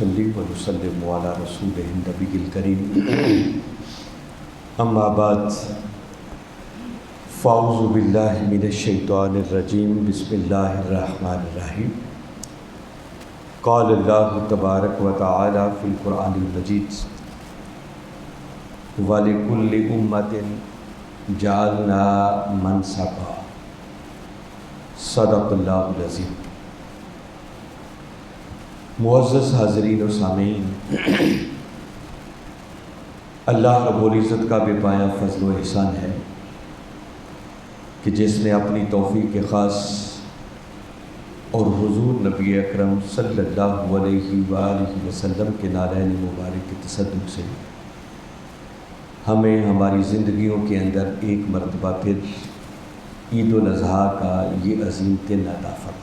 نصلی و نسلم علی رسولہ النبی الکریم اما بعد فاعوذ باللہ من الشیطان الرجیم بسم اللہ الرحمن الرحیم قال اللہ تبارک و تعالی فی القرآن المجید وَلِكُلِّ أُمَّةٍ جَعَلْنَا مَنْسَكًا صدق اللہ العظیم۔ معزز حاضرین و سامعین، اللہ رب العزت کا بے پایہ فضل و احسان ہے کہ جس نے اپنی توفیق خاص اور حضور نبی اکرم صلی اللہ علیہ وآلہ وسلم کے نالین مبارک کے تصدق سے ہمیں ہماری زندگیوں کے اندر ایک مرتبہ پھر عید الاضحیٰ کا یہ عظیم دن عطا فرمایا،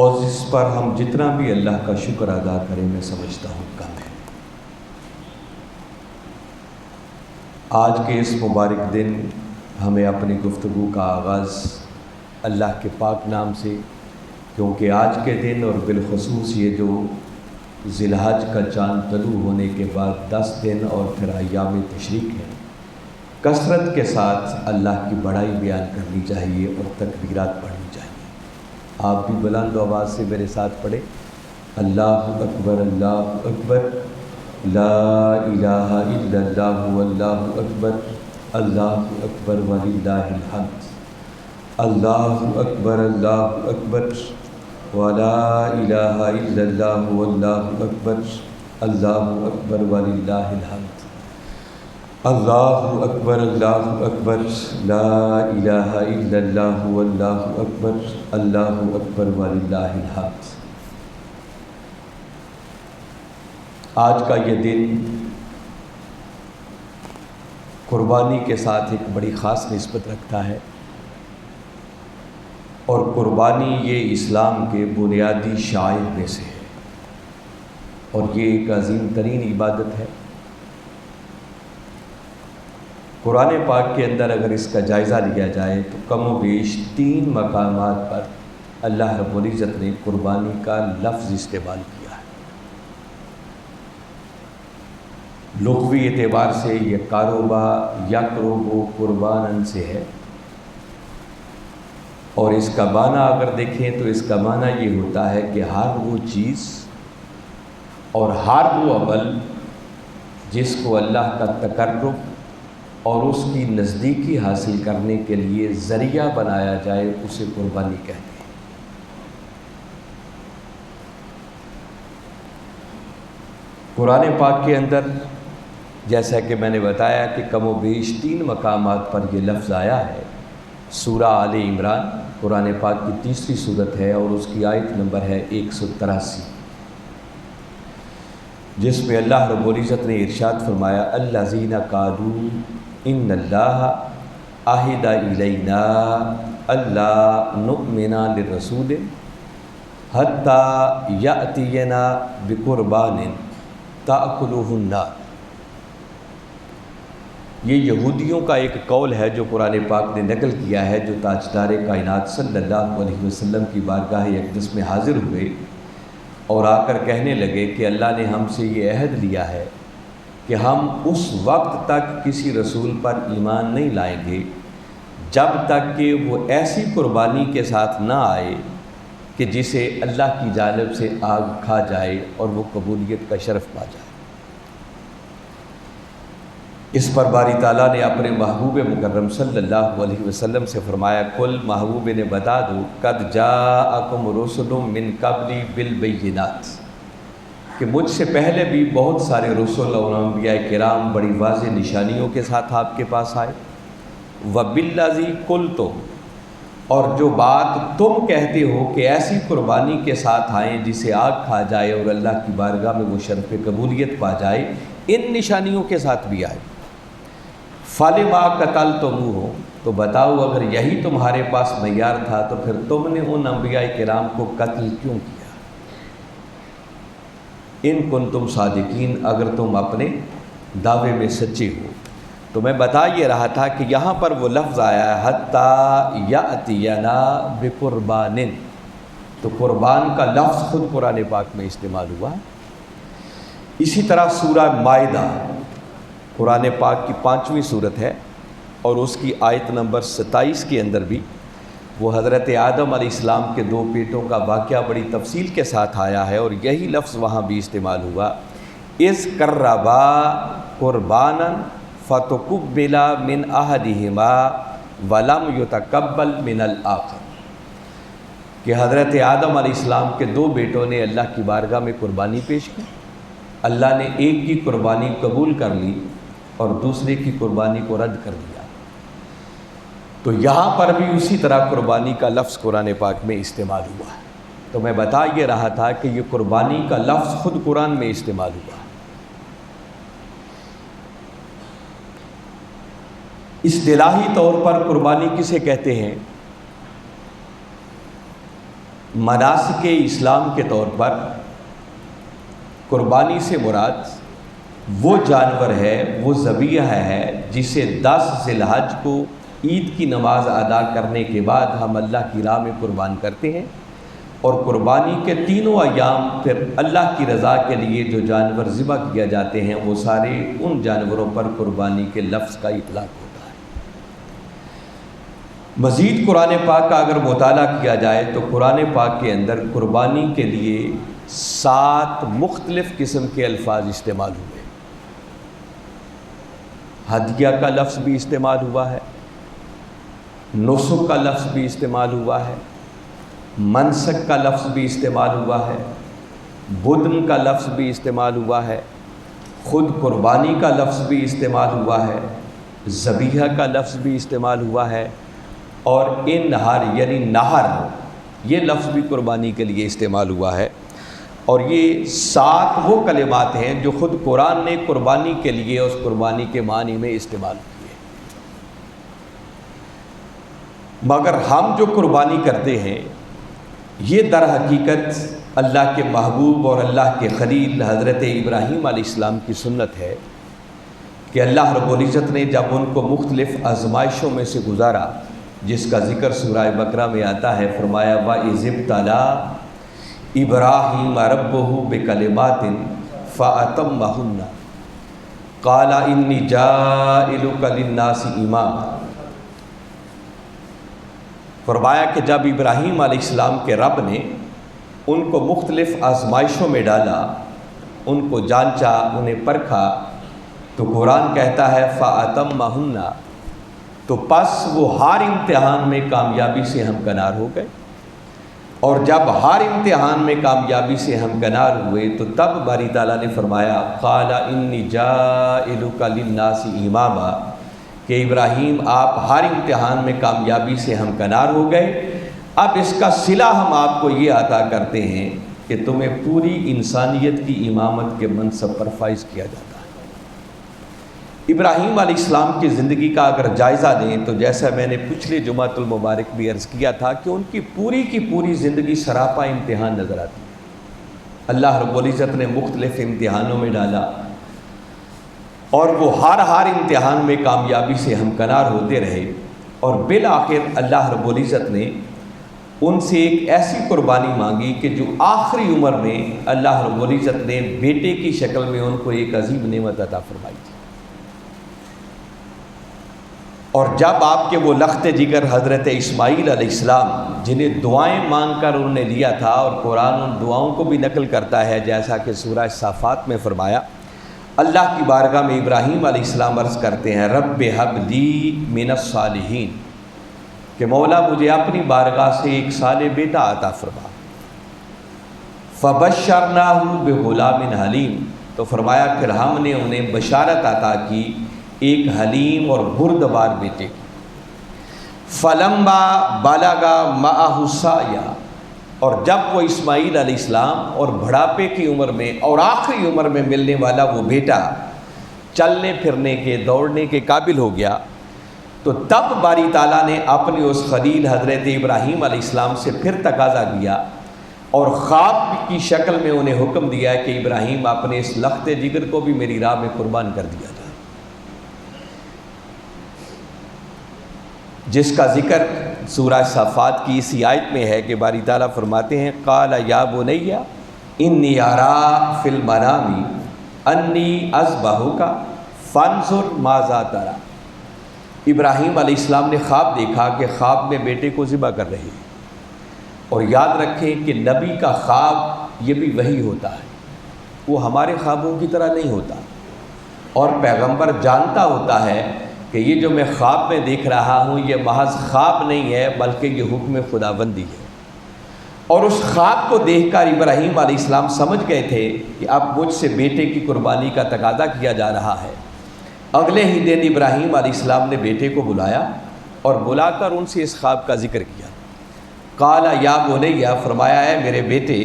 اور جس پر ہم جتنا بھی اللہ کا شکر ادا کریں میں سمجھتا ہوں کم ہے۔ آج کے اس مبارک دن ہمیں اپنی گفتگو کا آغاز اللہ کے پاک نام سے، کیونکہ آج کے دن اور بالخصوص یہ جو ذی الحج کا چاند طلوع ہونے کے بعد 10 دن اور پھر ایام تشریق ہے، کثرت کے ساتھ اللہ کی بڑائی بیان کرنی چاہیے اور تکبیرات پڑھنی چاہیے۔ آپ بھی بلند آواز سے میرے ساتھ پڑھیں، اللہ اکبر اللہ اکبر، لا الہ الا اللہ واللہ اکبر، اللہ اکبر وللہ الحمد، اللہ اکبر اللہ اکبر، ولا الہ الا اللہ واللہ اکبر، اللہ اکبر وللہ الحمد، اللہ اکبر اللہ اکبر، لا الہ الا اللہ واللہ اکبر، اللہ اکبر وللہ الحمد۔ آج کا یہ دن قربانی کے ساتھ ایک بڑی خاص نسبت رکھتا ہے، اور قربانی یہ اسلام کے بنیادی شعائر میں سے ہے، اور یہ ایک عظیم ترین عبادت ہے۔ قرآن پاک کے اندر اگر اس کا جائزہ لیا جائے تو کم و بیش 3 مقامات پر اللہ رب العزت نے قربانی کا لفظ استعمال کیا ہے۔ لغوی اعتبار سے یہ قاربہ یقرب قرباناً سے ہے، اور اس کا معنی اگر دیکھیں تو اس کا معنی یہ ہوتا ہے کہ ہر وہ چیز اور ہر وہ عمل جس کو اللہ کا تقرب اور اس کی نزدیکی حاصل کرنے کے لیے ذریعہ بنایا جائے اسے قربانی کہتے ہیں۔ قرآن پاک کے اندر جیسا کہ میں نے بتایا کہ کم و بیش 3 مقامات پر یہ لفظ آیا ہے۔ سورہ آل عمران قرآن پاک کی تیسری سورت ہے، اور اس کی آیت نمبر ہے 183، جس میں اللہ رب العزت نے ارشاد فرمایا، الذین قالوا ان اللہ عہد الینا الا نؤمن للرسول حتی یأتینا بقربان تأکلہ النار۔ یہ یہودیوں کا ایک قول ہے جو قرآن پاک نے نقل کیا ہے، جو تاجدار کائنات صلی اللہ علیہ وسلم کی بارگاہ اقدس میں حاضر ہوئے اور آ کر کہنے لگے کہ اللہ نے ہم سے یہ عہد لیا ہے کہ ہم اس وقت تک کسی رسول پر ایمان نہیں لائیں گے جب تک کہ وہ ایسی قربانی کے ساتھ نہ آئے کہ جسے اللہ کی جانب سے آگ کھا جائے اور وہ قبولیت کا شرف پا جائے۔ اس پر باری تعالیٰ نے اپنے محبوب مکرم صلی اللہ علیہ وسلم سے فرمایا، کل محبوب نے بتا دو قد جاءکم رسل من قبلی بالبینات، کہ مجھ سے پہلے بھی بہت سارے رسول اور انبیاء کرام بڑی واضح نشانیوں کے ساتھ آپ کے پاس آئے، وبالذی قلتم، اور جو بات تم کہتے ہو کہ ایسی قربانی کے ساتھ آئیں جسے آگ کھا جائے اور اللہ کی بارگاہ میں وہ شرف قبولیت پا جائے، ان نشانیوں کے ساتھ بھی آئے۔ فَلِمَا قَتَلْتُمُوهُ، تو بتاؤ اگر یہی تمہارے پاس معیار تھا تو پھر تم نے ان انبیاء کرام کو قتل کیوں کیا؟ ان کنتم صادقین، اگر تم اپنے دعوے میں سچے ہو۔ تو میں بتا یہ رہا تھا کہ یہاں پر وہ لفظ آیا ہے حتی یأتینا بقربان، تو قربان کا لفظ خود قرآن پاک میں استعمال ہوا ہے۔ اسی طرح سورہ مائدہ قرآن پاک کی 5ویں سورت ہے، اور اس کی آیت نمبر 27 کے اندر بھی وہ حضرت آدم علیہ السلام کے 2 بیٹوں کا واقعہ بڑی تفصیل کے ساتھ آیا ہے، اور یہی لفظ وہاں بھی استعمال ہوا، اذ قربا قربانا فتقبل من احدہما ولم یتقبل من الآخر، کہ حضرت آدم علیہ السلام کے 2 بیٹوں نے اللہ کی بارگاہ میں قربانی پیش کی، اللہ نے ایک کی قربانی قبول کر لی اور دوسرے کی قربانی کو رد کر دیا۔ تو یہاں پر بھی اسی طرح قربانی کا لفظ قرآن پاک میں استعمال ہوا ہے۔ تو میں بتا یہ رہا تھا کہ یہ قربانی کا لفظ خود قرآن میں استعمال ہوا ہے۔ اصطلاحی طور پر قربانی کسے کہتے ہیں؟ مناسک اسلام کے طور پر قربانی سے مراد وہ جانور ہے، وہ ذبیحہ ہے جسے 10 ذی الحج کو عید کی نماز ادا کرنے کے بعد ہم اللہ کی راہ میں قربان کرتے ہیں، اور قربانی کے 3 ایام پھر اللہ کی رضا کے لیے جو جانور ذبح کیا جاتے ہیں وہ سارے ان جانوروں پر قربانی کے لفظ کا اطلاق ہوتا ہے۔ مزید قرآن پاک کا اگر مطالعہ کیا جائے تو قرآن پاک کے اندر قربانی کے لیے 7 مختلف قسم کے الفاظ استعمال ہوئے۔ ہدیہ کا لفظ بھی استعمال ہوا ہے، نسک کا لفظ بھی استعمال ہوا ہے، منسک کا لفظ بھی استعمال ہوا ہے، بدن کا لفظ بھی استعمال ہوا ہے، خود قربانی کا لفظ بھی استعمال ہوا ہے، ذبیحہ کا لفظ بھی استعمال ہوا ہے، اور انہار یعنی نہر یہ لفظ بھی قربانی کے لیے استعمال ہوا ہے۔ اور یہ 7 وہ کلمات ہیں جو خود قرآن نے قربانی کے لیے اس قربانی کے معنی میں استعمال کیے۔ مگر ہم جو قربانی کرتے ہیں یہ در حقیقت اللہ کے محبوب اور اللہ کے خلیل حضرت ابراہیم علیہ السلام کی سنت ہے کہ اللہ رب العزت نے جب ان کو مختلف آزمائشوں میں سے گزارا، جس کا ذکر سورہ بقرہ میں آتا ہے، فرمایا وَإِذِ ابْتَلَىٰ ابراہیم ربہ بکلمات فأتمہن قال انی جاعلک للناس اماما، فرمایا کہ جب ابراہیم علیہ السلام کے رب نے ان کو مختلف آزمائشوں میں ڈالا، ان کو جانچا، انہیں پرکھا، تو قرآن کہتا ہے فأتمہن، تو پس وہ ہر امتحان میں کامیابی سے ہمکنار ہو گئے۔ اور جب ہر امتحان میں کامیابی سے ہمکنار ہوئے تو تب باری تعالیٰ نے فرمایا قال انی جاعلک للناس اماما، کہ ابراہیم آپ ہر امتحان میں کامیابی سے ہمکنار ہو گئے، اب اس کا صلہ ہم آپ کو یہ عطا کرتے ہیں کہ تمہیں پوری انسانیت کی امامت کے منصب پر فائز کیا جاتا ہے۔ ابراہیم علیہ السلام کی زندگی کا اگر جائزہ لیں تو جیسا میں نے پچھلے جمعۃ المبارک بھی عرض کیا تھا کہ ان کی پوری زندگی سراپا امتحان نظر آتی ہے۔ اللہ رب العزت نے مختلف امتحانوں میں ڈالا اور وہ ہر امتحان میں کامیابی سے ہمکنار ہوتے رہے، اور بالآخر اللہ رب العزت نے ان سے ایک ایسی قربانی مانگی کہ جو آخری عمر میں اللہ رب العزت نے بیٹے کی شکل میں ان کو ایک عظیم نعمت عطا فرمائی تھی۔ اور جب آپ کے وہ لخت جگر حضرت اسماعیل علیہ السلام جنہیں دعائیں مانگ کر انہوں نے لیا تھا، اور قرآن ان دعاؤں کو بھی نقل کرتا ہے، جیسا کہ سورہ صافات میں فرمایا، اللہ کی بارگاہ میں ابراہیم علیہ السلام عرض کرتے ہیں رب ہب لی من الصالحین، کہ مولا مجھے اپنی بارگاہ سے ایک صالح بیٹا عطا فرما۔ فبشرناہ بغلام حلیم، تو فرمایا پھر ہم نے انہیں بشارت عطا کی ایک حلیم اور بردبار بیٹے کی۔ فلما بلغ معہ السعی، اور جب وہ اسماعیل علیہ السلام اور بڑھاپے کی عمر میں اور آخری عمر میں ملنے والا وہ بیٹا چلنے پھرنے کے دوڑنے کے قابل ہو گیا، تو تب باری تعالیٰ نے اپنی اس خلیل حضرت ابراہیم علیہ السلام سے پھر تقاضا کیا اور خواب کی شکل میں انہیں حکم دیا کہ ابراہیم اپنے اس لخت جگر کو بھی میری راہ میں قربان کر دیا جائے، جس کا ذکر سورہ صافات کی اسی آیت میں ہے کہ باری تعالیٰ فرماتے ہیں قال یا بنی انی ارا فی المنام انی اذبحک فانظر ماذا تری۔ ابراہیم علیہ السلام نے خواب دیکھا کہ خواب میں بیٹے کو ذبح کر رہے ہیں، اور یاد رکھیں کہ نبی کا خواب یہ بھی وحی ہوتا ہے، وہ ہمارے خوابوں کی طرح نہیں ہوتا، اور پیغمبر جانتا ہوتا ہے کہ یہ جو میں خواب میں دیکھ رہا ہوں یہ محض خواب نہیں ہے بلکہ یہ حکم خداوندی ہے۔ اور اس خواب کو دیکھ کر ابراہیم علیہ السلام سمجھ گئے تھے کہ اب مجھ سے بیٹے کی قربانی کا تقاضا کیا جا رہا ہے۔ اگلے ہی دن ابراہیم علیہ السلام نے بیٹے کو بلایا اور بلا کر ان سے اس خواب کا ذکر کیا۔ قال یا بنی، فرمایا ہے میرے بیٹے،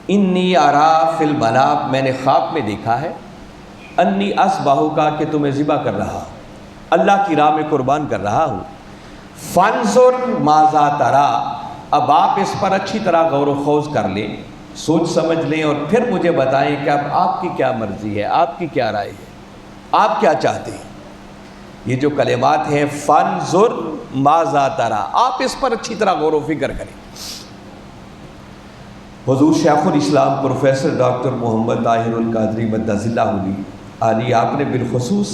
انی ارا فی المنام، میں نے خواب میں دیکھا ہے، انی اذبحک، کہ تمہیں ذبح کر رہا ہوں، اللہ کی راہ میں قربان کر رہا ہوں۔ فانظر ماذا تری، اب آپ اس پر اچھی طرح غور و خوض کر لیں، سوچ سمجھ لیں، اور پھر مجھے بتائیں کہ اب آپ کی کیا مرضی ہے، آپ کی کیا رائے ہے، آپ کیا چاہتے ہیں۔ یہ جو کلمات ہیں فانظر ماذا تری، آپ اس پر اچھی طرح غور و فکر کریں۔ حضور شیخ الاسلام پروفیسر ڈاکٹر محمد طاہر القادری مدظ اللہ علی، آپ نے بالخصوص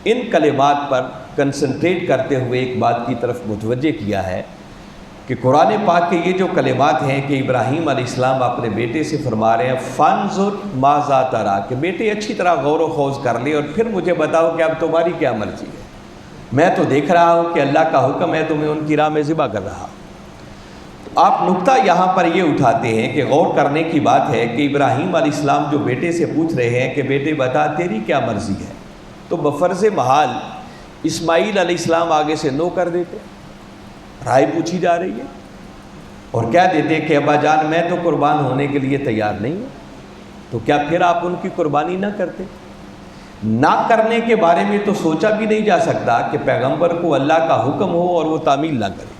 ان کلمات پر کنسنٹریٹ کرتے ہوئے ایک بات کی طرف متوجہ کیا ہے کہ قرآن پاک کے یہ جو کلمات ہیں کہ ابراہیم علیہ السلام اپنے بیٹے سے فرما رہے ہیں فانظر ماذا تری، کہ بیٹے اچھی طرح غور و خوض کر لے اور پھر مجھے بتاؤ کہ اب تمہاری کیا مرضی ہے۔ میں تو دیکھ رہا ہوں کہ اللہ کا حکم ہے، تمہیں ان کی راہ میں ذبح کر رہا ہوں۔ آپ نقطہ یہاں پر یہ اٹھاتے ہیں کہ غور کرنے کی بات ہے کہ ابراہیم علیہ السلام جو بیٹے سے پوچھ رہے ہیں کہ بیٹے بتا تیری کیا مرضی ہے، تو بفرض محال اسماعیل علیہ السلام آگے سے نو کر دیتے، رائے پوچھی جا رہی ہے، اور کہہ دیتے کہ ابا جان میں تو قربان ہونے کے لیے تیار نہیں ہوں، تو کیا پھر آپ ان کی قربانی نہ کرتے؟ نہ کرنے کے بارے میں تو سوچا بھی نہیں جا سکتا کہ پیغمبر کو اللہ کا حکم ہو اور وہ تعمیل نہ کرے،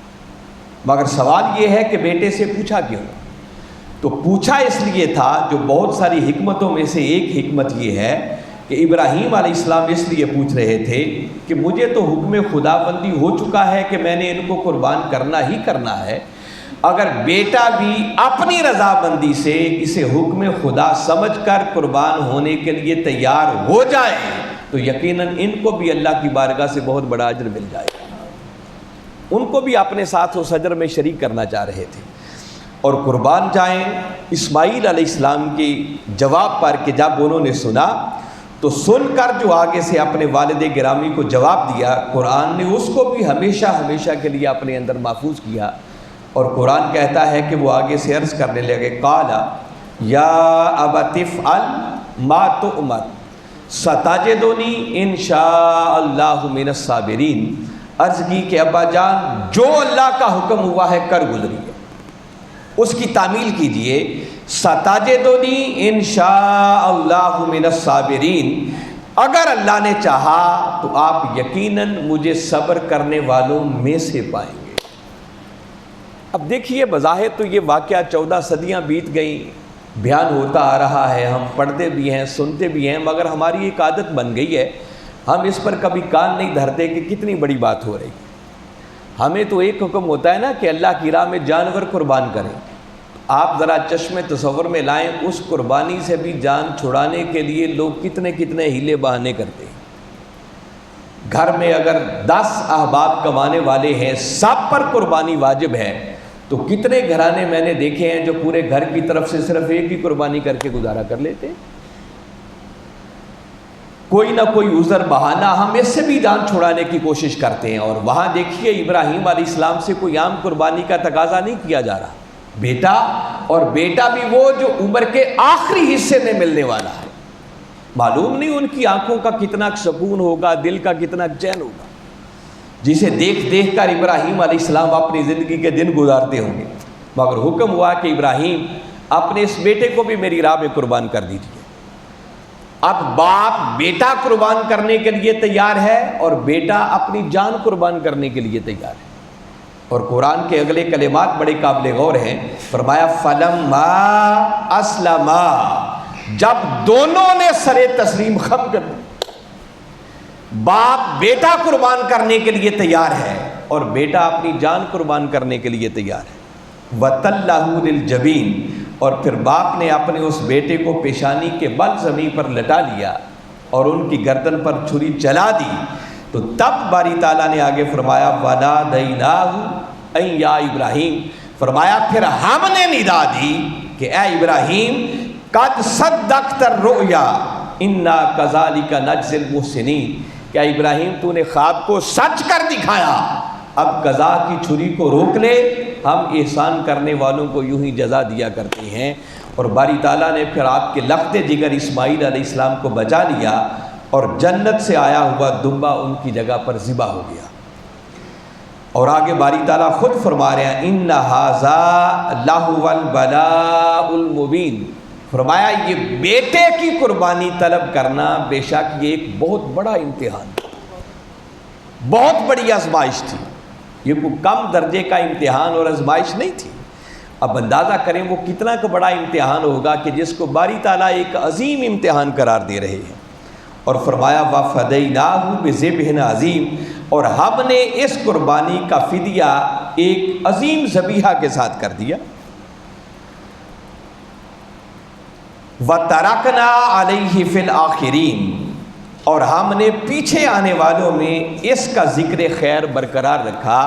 مگر سوال یہ ہے کہ بیٹے سے پوچھا کیوں؟ تو پوچھا اس لیے تھا، جو بہت ساری حکمتوں میں سے ایک حکمت یہ ہے کہ ابراہیم علیہ السلام اس لیے پوچھ رہے تھے کہ مجھے تو حکم خداوندی ہو چکا ہے کہ میں نے ان کو قربان کرنا ہی کرنا ہے، اگر بیٹا بھی اپنی رضامندی سے اسے حکم خدا سمجھ کر قربان ہونے کے لیے تیار ہو جائے تو یقیناً ان کو بھی اللہ کی بارگاہ سے بہت بڑا اجر مل جائے گا۔ ان کو بھی اپنے ساتھ اس اجر میں شریک کرنا چاہ رہے تھے، اور قربان جائیں۔ اسماعیل علیہ السلام کے جواب پر کہ جب انہوں نے سنا تو سن کر جو آگے سے اپنے والد گرامی کو جواب دیا، قرآن نے اس کو بھی ہمیشہ ہمیشہ کے لیے اپنے اندر محفوظ کیا، اور قرآن کہتا ہے کہ وہ آگے سے عرض کرنے لگے قال یا ابت افعل ما تؤمر ستجدنی ان شاء اللہ من الصابرین، عرض کی کہ ابا جان جو اللہ کا حکم ہوا ہے کر گزریے، اس کی تعمیل کیجئے، ستجدنی ان شاء اللہ من الصابرین، اگر اللہ نے چاہا تو آپ یقیناً مجھے صبر کرنے والوں میں سے پائیں گے۔ اب دیکھیے بظاہر تو یہ واقعہ 14 صدیاں بیت گئیں، بیان ہوتا آ رہا ہے، ہم پڑھتے بھی ہیں سنتے بھی ہیں، مگر ہماری ایک عادت بن گئی ہے، ہم اس پر کبھی کان نہیں دھرتے کہ کتنی بڑی بات ہو رہی ہے۔ ہمیں تو ایک حکم ہوتا ہے نا کہ اللہ کی راہ میں جانور قربان کریں، آپ ذرا چشم تصور میں لائیں، اس قربانی سے بھی جان چھڑانے کے لیے لوگ کتنے کتنے ہیلے بہانے کرتے ہیں۔ گھر میں اگر 10 احباب کمانے والے ہیں، سب پر قربانی واجب ہے، تو کتنے گھرانے میں نے دیکھے ہیں جو پورے گھر کی طرف سے صرف ایک ہی قربانی کر کے گزارا کر لیتے ہیں۔ کوئی نہ کوئی عذر بہانہ ہم اس سے بھی جان چھڑانے کی کوشش کرتے ہیں، اور وہاں دیکھیے ابراہیم علیہ السلام سے کوئی عام قربانی کا تقاضا نہیں کیا جا رہا، بیٹا، اور بیٹا بھی وہ جو عمر کے آخری حصے میں ملنے والا ہے۔ معلوم نہیں ان کی آنکھوں کا کتنا سکون ہوگا، دل کا کتنا چین ہوگا، جسے دیکھ دیکھ کر ابراہیم علیہ السلام اپنی زندگی کے دن گزارتے ہوں گے، مگر حکم ہوا کہ ابراہیم اپنے اس بیٹے کو بھی میری راہ میں قربان کر دیجیے۔ اب باپ بیٹا قربان کرنے کے لیے تیار ہے، اور بیٹا اپنی جان قربان کرنے کے لیے تیار ہے، اور قرآن کے اگلے کلمات بڑے قابل غور ہیں، فرمایا فلما اسلما، جب دونوں نے سر تسلیم خم کر دی، باپ بیٹا قربان کرنے کے لیے تیار ہے اور بیٹا اپنی جان قربان کرنے کے لیے تیار ہے۔ وَتَلَّهُ لِلْجَبِينِ، اور پھر باپ نے اپنے اس بیٹے کو پیشانی کے بل زمین پر لٹا لیا اور ان کی گردن پر چھری چلا دی، تو تب باری تعالیٰ نے آگے فرمایا وَنَادَيْنَاهُ أَن يَا إِبْرَاهِيمُ، فرمایا پھر ہم نے ندا دی کہ اے ابراہیم قد صدقت الرؤیا انا کذالک نجزی المحسنین، کہ اے ابراہیم تو نے خواب کو سچ کر دکھایا، اب قضا کی چھری کو روک لے، ہم احسان کرنے والوں کو یوں ہی جزا دیا کرتے ہیں۔ اور باری تعالیٰ نے پھر آپ کے لخت جگر اسماعیل علیہ السلام کو بچا لیا اور جنت سے آیا ہوا دمبا ان کی جگہ پر ذبح ہو گیا۔ اور آگے باری تعالیٰ خود فرما رہے ہیں ان ھذا لہو البلاء المبین، فرمایا یہ بیٹے کی قربانی طلب کرنا بے شک یہ ایک بہت بڑا امتحان، بہت بڑی آزمائش تھی، یہ کوئی کم درجے کا امتحان اور آزمائش نہیں تھی۔ اب اندازہ کریں وہ کتنا کا بڑا امتحان ہوگا کہ جس کو باری تعالیٰ ایک عظیم امتحان قرار دے رہے ہیں۔ اور فرمایا وَفَدَيْنَاهُ بِذِبْحٍ عَظِيمٍ، اور ہم نے اس قربانی کا فدیہ ایک عظیم ذبیحہ کے ساتھ کر دیا۔ وَتَرَكْنَا عَلَيْهِ فِي الْآخِرِينَ، اور ہم نے پیچھے آنے والوں میں اس کا ذکر خیر برقرار رکھا،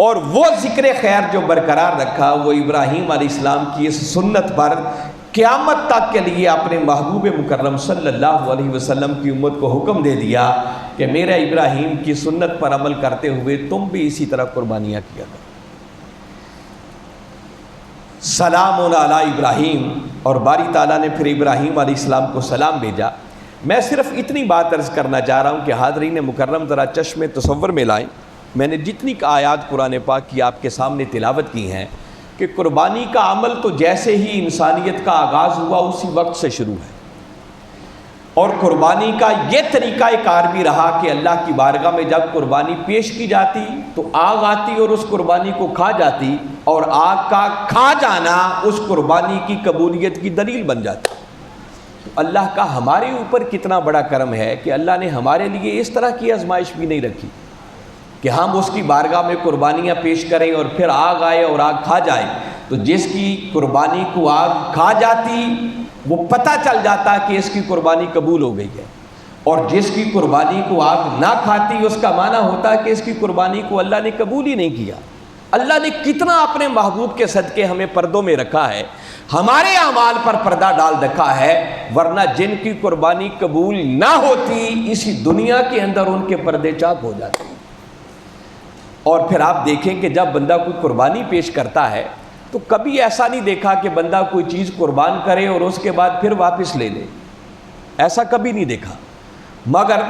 اور وہ ذکر خیر جو برقرار رکھا وہ ابراہیم علیہ السلام کی اس سنت پر قیامت تک کے لیے اپنے محبوب مکرم صلی اللہ علیہ وسلم کی امت کو حکم دے دیا کہ میرے ابراہیم کی سنت پر عمل کرتے ہوئے تم بھی اسی طرح قربانیاں کیا کرو۔ سلام علی ابراہیم، اور باری تعالیٰ نے پھر ابراہیم علیہ السلام کو سلام بھیجا۔ میں صرف اتنی بات عرض کرنا چاہ رہا ہوں کہ حاضرین مکرم ذرا چشم تصور میں لائیں، میں نے جتنی آیات قرآن پاک کی آپ کے سامنے تلاوت کی ہیں کہ قربانی کا عمل تو جیسے ہی انسانیت کا آغاز ہوا اسی وقت سے شروع ہے، اور قربانی کا یہ طریقہ کار بھی رہا کہ اللہ کی بارگاہ میں جب قربانی پیش کی جاتی تو آگ آتی اور اس قربانی کو کھا جاتی، اور آگ کا کھا جانا اس قربانی کی قبولیت کی دلیل بن جاتی۔ تو اللہ کا ہمارے اوپر کتنا بڑا کرم ہے کہ اللہ نے ہمارے لیے اس طرح کی آزمائش بھی نہیں رکھی کہ ہم اس کی بارگاہ میں قربانیاں پیش کریں اور پھر آگ آئے اور آگ کھا جائے۔ تو جس کی قربانی کو آگ کھا جاتی وہ پتہ چل جاتا کہ اس کی قربانی قبول ہو گئی ہے، اور جس کی قربانی کو آگ نہ کھاتی اس کا معنی ہوتا ہے کہ اس کی قربانی کو اللہ نے قبول ہی نہیں کیا۔ اللہ نے کتنا اپنے محبوب کے صدقے ہمیں پردوں میں رکھا ہے، ہمارے اعمال پر پردہ ڈال رکھا ہے، ورنہ جن کی قربانی قبول نہ ہوتی اسی دنیا کے اندر ان کے پردے چاک ہو جاتے۔ اور پھر آپ دیکھیں کہ جب بندہ کوئی قربانی پیش کرتا ہے تو کبھی ایسا نہیں دیکھا کہ بندہ کوئی چیز قربان کرے اور اس کے بعد پھر واپس لے لے، ایسا کبھی نہیں دیکھا، مگر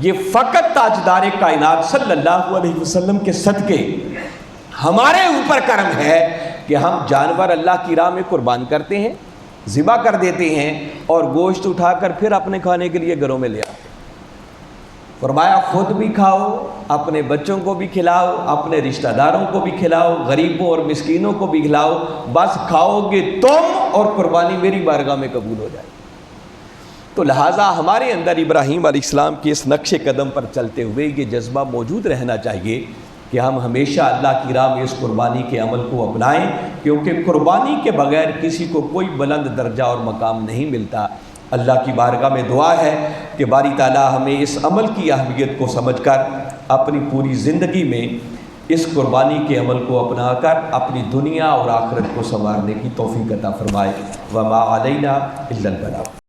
یہ فقط تاجدار کائنات صلی اللہ علیہ وسلم کے صدقے ہمارے اوپر کرم ہے کہ ہم جانور اللہ کی راہ میں قربان کرتے ہیں، ذبح کر دیتے ہیں، اور گوشت اٹھا کر پھر اپنے کھانے کے لیے گھروں میں لے آتے ہیں۔ فرمایا خود بھی کھاؤ، اپنے بچوں کو بھی کھلاؤ، اپنے رشتہ داروں کو بھی کھلاؤ، غریبوں اور مسکینوں کو بھی کھلاؤ، بس کھاؤ گے تم اور قربانی میری بارگاہ میں قبول ہو جائے۔ تو لہٰذا ہمارے اندر ابراہیم علیہ السلام کے اس نقش قدم پر چلتے ہوئے یہ جذبہ موجود رہنا چاہیے کہ ہم ہمیشہ اللہ کی راہ میں اس قربانی کے عمل کو اپنائیں، کیونکہ قربانی کے بغیر کسی کو کوئی بلند درجہ اور مقام نہیں ملتا۔ اللہ کی بارگاہ میں دعا ہے کہ باری تعالیٰ ہمیں اس عمل کی اہمیت کو سمجھ کر اپنی پوری زندگی میں اس قربانی کے عمل کو اپنا کر اپنی دنیا اور آخرت کو سنوارنے کی توفیق عطا فرمائے۔ وما علینا الا البلاغ۔